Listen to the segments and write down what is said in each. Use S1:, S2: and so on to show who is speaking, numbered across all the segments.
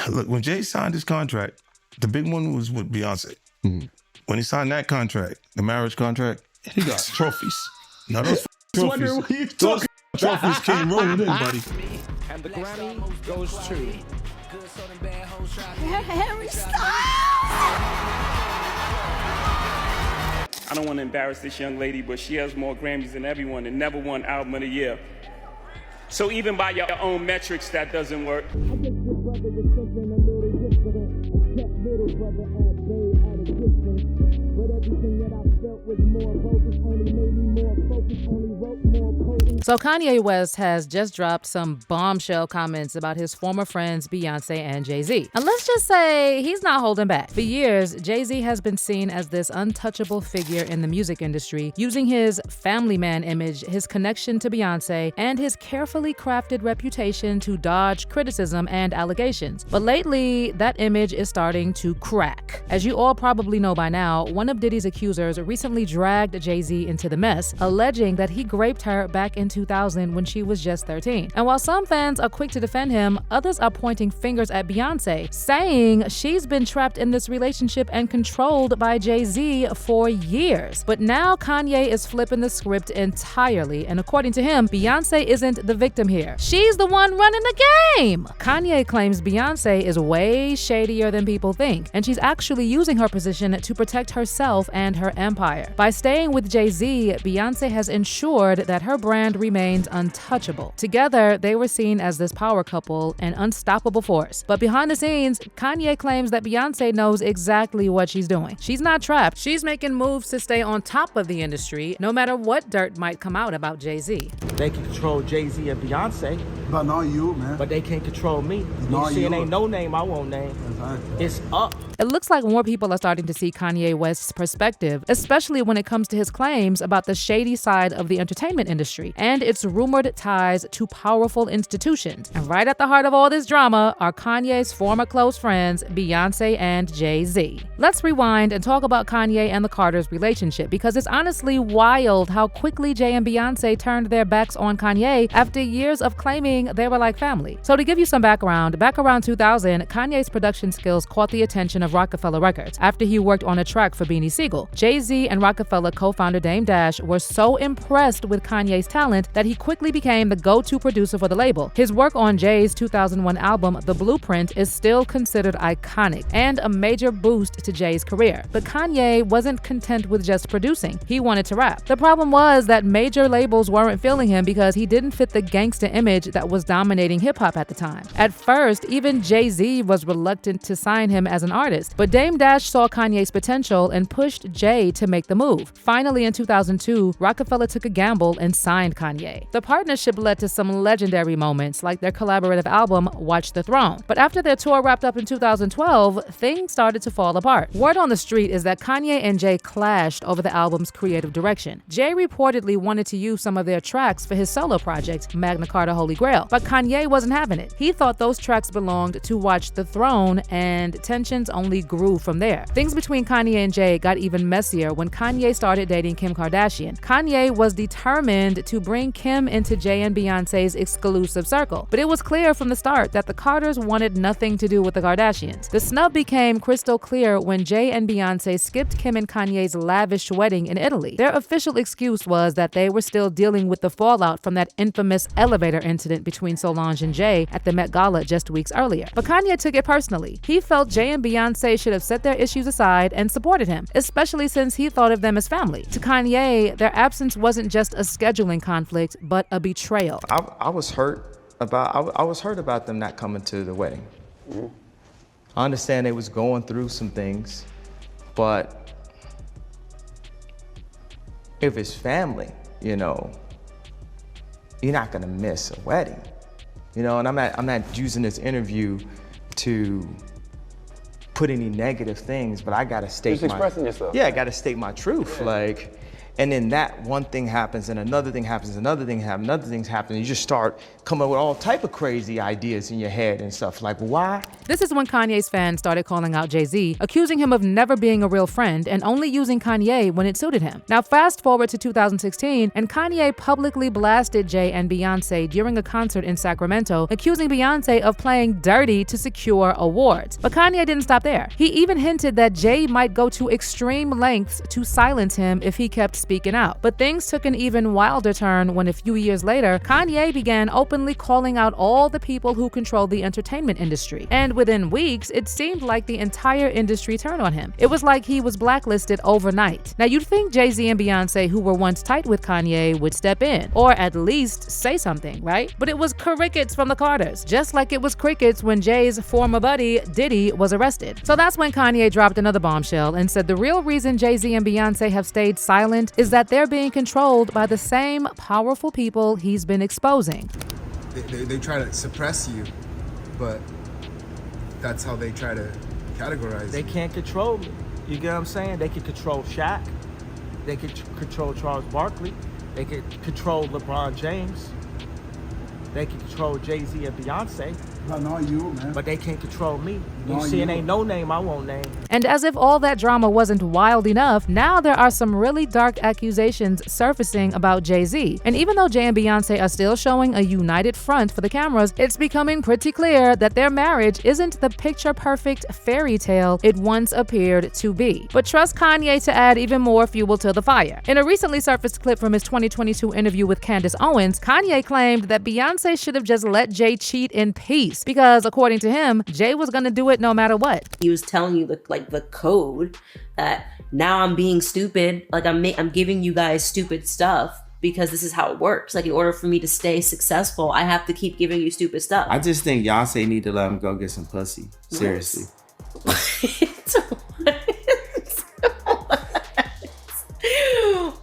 S1: Look, when Jay signed his contract, the big one was with Beyonce.
S2: Mm-hmm.
S1: When he signed that contract, the marriage contract, he got trophies. Now those trophies came rolling in, buddy.
S3: And the Grammy goes to
S4: Harry Styles.
S5: I don't want to embarrass this young lady, but she has more Grammys than everyone and never won Album of the Year. So even by your own metrics, that doesn't work.
S4: So Kanye West has just dropped some bombshell comments about his former friends Beyonce and Jay Z. And let's just say he's not holding back. For years, Jay Z has been seen as this untouchable figure in the music industry, using his family man image, his connection to Beyonce, and his carefully crafted reputation to dodge criticism and allegations. But lately, that image is starting to crack. As you all probably know by now, one of Diddy's accusers recently dragged Jay Z into the mess, alleging that he raped her back in 2000 when she was just 13. And while some fans are quick to defend him, others are pointing fingers at Beyonce, saying she's been trapped in this relationship and controlled by Jay Z for years. But now Kanye is flipping the script entirely, and according to him, Beyonce isn't the victim here. She's the one running the game! Kanye claims Beyonce is way shadier than people think, and she's actually using her position to protect herself and her empire. By staying with Jay Z, Beyonce has ensured that her brand remains untouchable. Together, they were seen as this power couple, an unstoppable force. But behind the scenes, Kanye claims that Beyonce knows exactly what she's doing. She's not trapped. She's making moves to stay on top of the industry, no matter what dirt might come out about Jay Z.
S3: they can control Jay Z and Beyonce,
S2: But not you, man.
S3: but they can't control me.
S2: Not
S3: You see, it
S2: you.
S3: ain't no name I won't name.
S2: Exactly.
S3: It's up.
S4: It looks like more people are starting to see Kanye West's perspective, especially when it comes to his claims about the shady side of the entertainment industry and its rumored ties to powerful institutions. And right at the heart of all this drama are Kanye's former close friends, Beyonce and Jay Z. Let's rewind and talk about Kanye and the Carters' relationship, because it's honestly wild how quickly Jay and Beyonce turned their backs on Kanye after years of claiming they were like family. So to give you some background, back around 2000, Kanye's production skills caught the attention of Rockefeller Records after he worked on a track for Beanie Sigel. Jay Z and Rockefeller co-founder Dame Dash were so impressed with Kanye's talent that he quickly became the go-to producer for the label. His work on Jay's 2001 album, The Blueprint, is still considered iconic and a major boost to Jay's career. But Kanye wasn't content with just producing. He wanted to rap. The problem was that major labels weren't feeling him because he didn't fit the gangsta image that was dominating hip-hop at the time. At first, even Jay Z was reluctant to sign him as an artist, but Dame Dash saw Kanye's potential and pushed Jay to make the move. Finally, in 2002, Rockefeller took a gamble and signed Kanye. The partnership led to some legendary moments, like their collaborative album, Watch the Throne. But after their tour wrapped up in 2012, things started to fall apart. Word on the street is that Kanye and Jay clashed over the album's creative direction. Jay reportedly wanted to use some of their tracks for his solo project, Magna Carta Holy Grail, but Kanye wasn't having it. He thought those tracks belonged to Watch the Throne, and tensions only grew from there. Things between Kanye and Jay got even messier when Kanye started dating Kim Kardashian. Kanye was determined to bring Kim into Jay and Beyonce's exclusive circle, but it was clear from the start that the Carters wanted nothing to do with the Kardashians. The snub became crystal clear when Jay and Beyonce skipped Kim and Kanye's lavish wedding in Italy. Their official excuse was that they were still dealing with the fallout from that infamous elevator incident between Solange and Jay at the Met Gala just weeks earlier. But Kanye took it personally. He felt Jay and Beyonce should have set their issues aside and supported him, especially since he thought of them as family. To Kanye, their absence wasn't just a scheduling conflict, but a betrayal.
S6: I was hurt about them not coming to the wedding.
S2: Mm-hmm.
S6: I understand they was going through some things, but if it's family, you know, you're not gonna miss a wedding, you know. And I'm not using this interview to put any negative things, but I gotta state
S2: Just expressing yourself.
S6: Yeah, I gotta state my truth.
S2: Yeah.
S6: Like, And then that one thing happens, and another thing happens, another thing happens, another thing happens, and you just start coming up with all type of crazy ideas in your head and stuff. Like, why?
S4: This is when Kanye's fans started calling out Jay Z, accusing him of never being a real friend and only using Kanye when it suited him. Now, fast forward to 2016, and Kanye publicly blasted Jay and Beyonce during a concert in Sacramento, accusing Beyonce of playing dirty to secure awards. But Kanye didn't stop there. He even hinted that Jay might go to extreme lengths to silence him if he kept speaking out. But things took an even wilder turn when a few years later, Kanye began openly calling out all the people who control the entertainment industry. And within weeks, it seemed like the entire industry turned on him. It was like he was blacklisted overnight. Now, you'd think Jay Z and Beyonce, who were once tight with Kanye, would step in, or at least say something, right? But it was crickets from the Carters, just like it was crickets when Jay's former buddy, Diddy, was arrested. So that's when Kanye dropped another bombshell and said the real reason Jay Z and Beyonce have stayed silent is that they're being controlled by the same powerful people he's been exposing.
S2: They try to suppress you, but that's how they try to categorize
S3: They
S2: you.
S3: can't control me. You get what I'm saying? They can control Shaq. They can control Charles Barkley. They can control LeBron James. They can control Jay Z and Beyonce.
S7: No, not you, man.
S3: But they can't control me. You
S7: No,
S3: see, it
S7: you.
S3: ain't no name I won't name.
S4: And as if all that drama wasn't wild enough, now there are some really dark accusations surfacing about Jay Z. And even though Jay and Beyonce are still showing a united front for the cameras, it's becoming pretty clear that their marriage isn't the picture-perfect fairy tale it once appeared to be. But trust Kanye to add even more fuel to the fire. In a recently surfaced clip from his 2022 interview with Candace Owens, Kanye claimed that Beyonce should have just let Jay cheat in peace because, according to him, Jay was gonna do it no matter what.
S8: He was telling you the code that now I'm being stupid. Like I'm giving you guys stupid stuff because this is how it works. Like in order for me to stay successful, I have to keep giving you stupid stuff.
S9: I just think Beyonce need to let him go get some pussy. Seriously.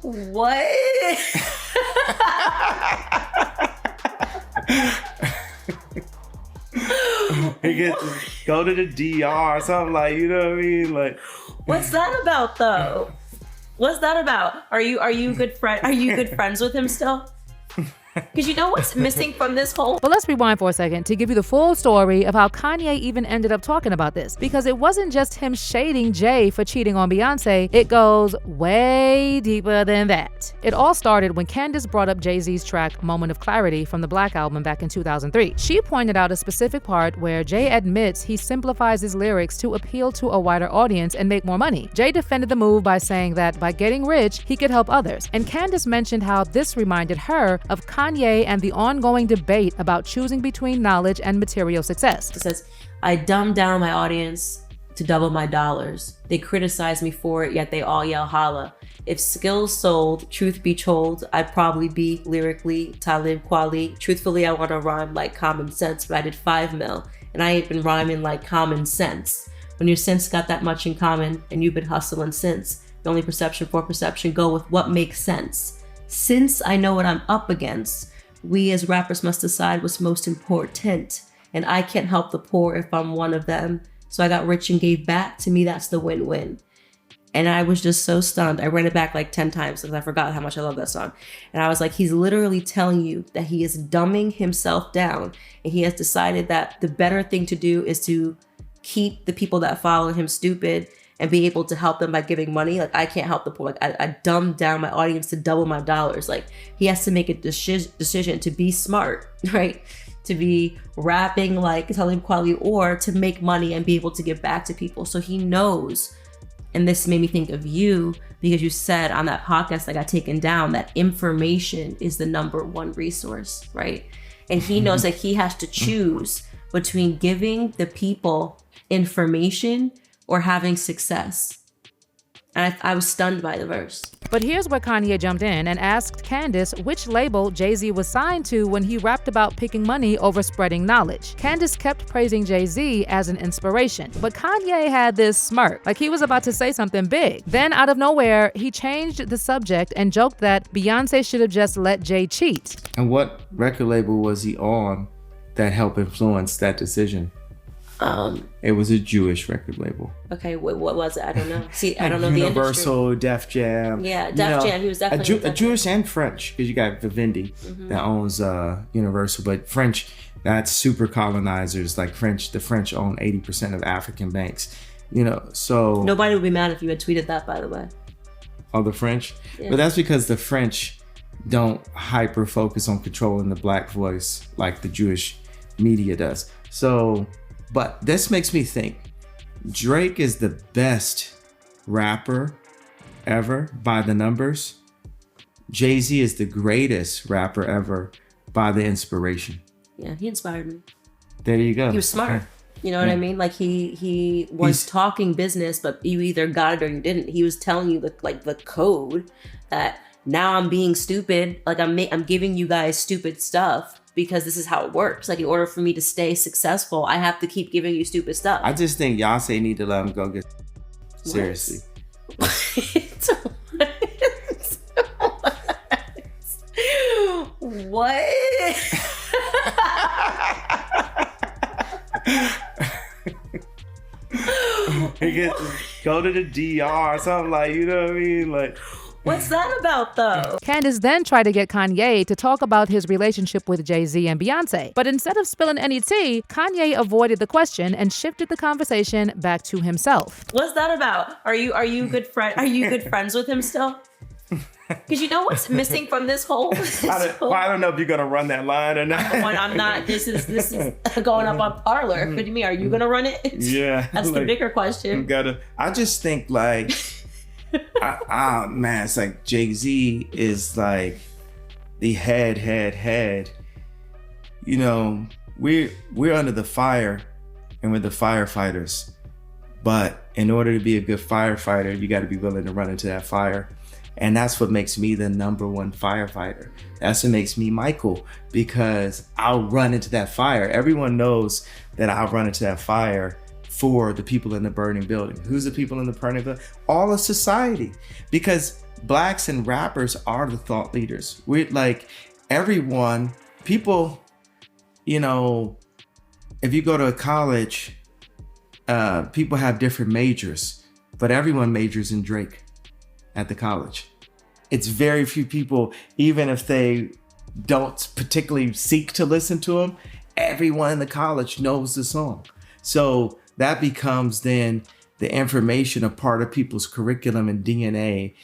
S8: What?
S9: He get go to the DR or something, like, you know what I mean? Like,
S8: What's that about though? What's that about? Are you good friends with him still? Because you know what's missing from this whole...
S4: But let's rewind for a second to give you the full story of how Kanye even ended up talking about this. Because it wasn't just him shading Jay for cheating on Beyonce. It goes way deeper than that. It all started when Candace brought up Jay-Z's track Moment of Clarity from the Black album back in 2003. She pointed out a specific part where Jay admits he simplifies his lyrics to appeal to a wider audience and make more money. Jay defended the move by saying that by getting rich, he could help others. And Candace mentioned how this reminded her of Kanye and the ongoing debate about choosing between knowledge and material success.
S8: It says, I dumb down my audience to double my dollars. They criticize me for it, yet they all yell holla. If skills sold, truth be told, I'd probably be lyrically Talib Kweli. Truthfully, I want to rhyme like common sense, but I did 5 mil, and I ain't been rhyming like common sense. When your sense got that much in common, and you've been hustling since, the only perception for perception go with what makes sense. Since I know what I'm up against, we as rappers must decide what's most important. And I can't help the poor if I'm one of them. So I got rich and gave back. To me, that's the win-win. And I was just so stunned. I ran it back like 10 times because I forgot how much I love that song. And I was like, he's literally telling you that he is dumbing himself down. And he has decided that the better thing to do is to keep the people that follow him stupid and be able to help them by giving money. Like, I can't help the poor. Like, I dumbed down my audience to double my dollars. Like, he has to make a decision to be smart, right? To be rapping like Talib Kweli, or to make money and be able to give back to people. So he knows, and this made me think of you, because you said on that podcast that got taken down that information is the #1 resource, right? And he knows that he has to choose between giving the people information or having success. And I was stunned by the verse.
S4: But here's where Kanye jumped in and asked Candace which label Jay-Z was signed to when he rapped about picking money over spreading knowledge. Candace kept praising Jay-Z as an inspiration, but Kanye had this smirk, like he was about to say something big. Then out of nowhere, he changed the subject and joked that Beyonce should have just let Jay cheat.
S9: and what record label was he on that helped influence that decision?
S6: It was a Jewish record label.
S8: Okay, what was it? I don't know. See, I don't know the industry.
S6: Universal, Def Jam.
S8: Yeah, Def Jam. He was definitely
S6: a Jewish and French, because you got Vivendi that owns Universal, but French, that's super colonizers. Like the French own 80% of African banks. So
S8: nobody would be mad if you had tweeted that, by the way.
S6: Oh, the French?
S8: Yeah.
S6: But that's because the French don't hyper focus on controlling the black voice like the Jewish media does. So, but this makes me think Drake is the best rapper ever by the numbers. Jay Z is the greatest rapper ever by the inspiration.
S8: Yeah, he inspired me.
S6: There you go.
S8: He was smart. Okay. You know what I mean? Like he's talking business, but you either got it or you didn't. He was telling you the code that now I'm being stupid. Like I'm giving you guys stupid stuff because this is how it works. Like in order for me to stay successful, I have to keep giving you stupid stuff. I
S6: just think Beyonce need to let him go get seriously.
S8: What?
S9: He could go to the DR or something, like, you know what I mean? Like,
S8: what's that about, though?
S4: Candace then tried to get Kanye to talk about his relationship with Jay Z and Beyonce. But instead of spilling any tea, Kanye avoided the question and shifted the conversation back to himself.
S8: What's that about? Are you good friend? Are you good friends with him still? Because you know what's missing from this whole.
S9: I don't know if you're gonna run that line or not.
S8: I'm not. This is going up on Parlor. What do you mean? Are you gonna run it?
S9: Yeah,
S8: that's the bigger question.
S6: I just think man, it's like Jay Z is like the head. You know, we're under the fire, and we're the firefighters. But in order to be a good firefighter, you got to be willing to run into that fire. And that's what makes me the number one firefighter. That's what makes me Michael, because I'll run into that fire. Everyone knows that I'll run into that fire for the people in the burning building. Who's the people in the burning building? All of society. Because blacks and rappers are the thought leaders. We're like everyone, people, you know, if you go to a college, people have different majors, but everyone majors in Drake at the college. It's very few people, even if they don't particularly seek to listen to him, everyone in the college knows the song. So that becomes then the information, a part of people's curriculum and DNA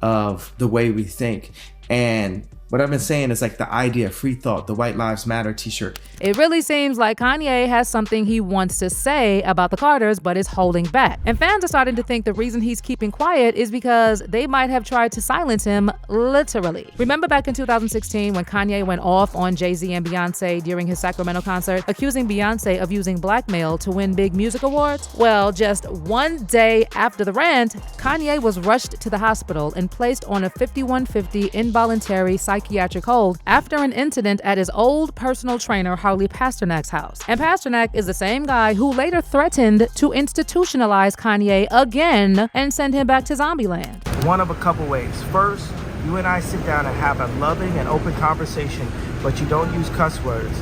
S6: of the way we think. And what I've been saying is like the idea of free thought, the White Lives Matter t-shirt.
S4: It really seems like Kanye has something he wants to say about the Carters, but is holding back. And fans are starting to think the reason he's keeping quiet is because they might have tried to silence him, literally. Remember back in 2016 when Kanye went off on Jay Z and Beyonce during his Sacramento concert, accusing Beyonce of using blackmail to win big music awards? Well, just one day after the rant, Kanye was rushed to the hospital and placed on a 5150 involuntary psychiatric hold after an incident at his old personal trainer Harley Pasternak's house. And Pasternak is the same guy who later threatened to institutionalize Kanye again and send him back to Zombieland.
S3: One of a couple ways. First, you and I sit down and have a loving and open conversation, but you don't use cuss words.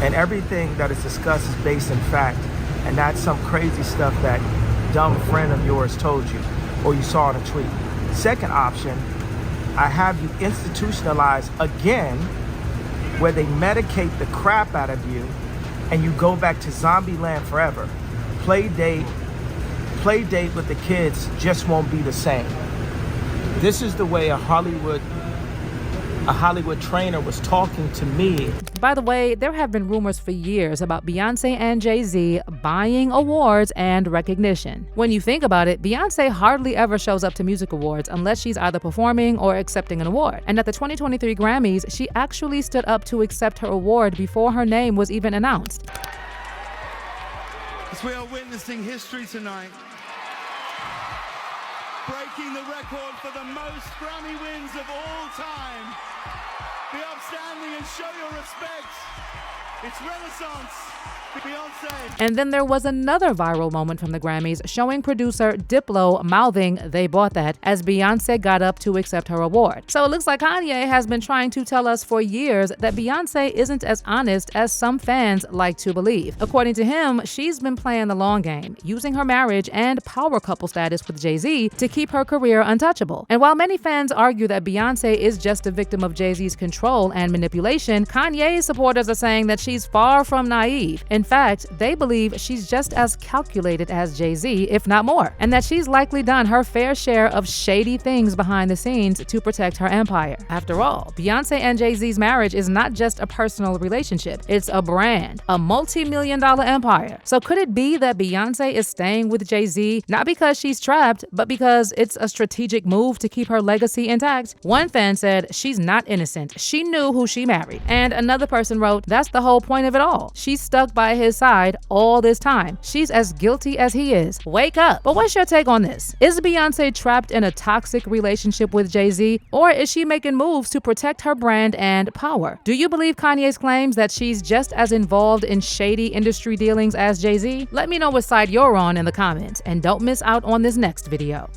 S3: And everything that is discussed is based in fact, and not some crazy stuff that dumb friend of yours told you or you saw in a tweet. Second option, I have you institutionalized again, where they medicate the crap out of you and you go back to Zombieland forever. Play date with the kids just won't be the same. This is the way a Hollywood trainer was talking to me.
S4: By the way, there have been rumors for years about Beyonce and Jay Z buying awards and recognition. When you think about it, Beyonce hardly ever shows up to music awards unless she's either performing or accepting an award. And at the 2023 Grammys, she actually stood up to accept her award before her name was even announced.
S7: As we are witnessing history tonight, breaking the record for the most Grammy wins of all time. Be upstanding and show your respect. It's Renaissance. Beyonce.
S4: And then there was another viral moment from the Grammys showing producer Diplo mouthing "they bought that" as Beyonce got up to accept her award. So it looks like Kanye has been trying to tell us for years that Beyonce isn't as honest as some fans like to believe. According to him, she's been playing the long game, using her marriage and power couple status with Jay Z to keep her career untouchable. And while many fans argue that Beyonce is just a victim of Jay Z's control and manipulation, Kanye's supporters are saying that she's far from naive. In fact, they believe she's just as calculated as Jay Z, if not more, and that she's likely done her fair share of shady things behind the scenes to protect her empire. After all, Beyonce and Jay Z's marriage is not just a personal relationship, it's a brand, a multi-million-dollar empire. So could it be that Beyonce is staying with Jay Z not because she's trapped, but because it's a strategic move to keep her legacy intact? One fan said she's not innocent, she knew who she married. And another person wrote, that's the whole point of it all. She's stuck by his side all this time. She's as guilty as he is. Wake up. But what's your take on this? Is Beyonce trapped in a toxic relationship with Jay Z, or is she making moves to protect her brand and power? Do you believe Kanye's claims that she's just as involved in shady industry dealings as Jay Z? Let me know what side you're on in the comments, and don't miss out on this next video.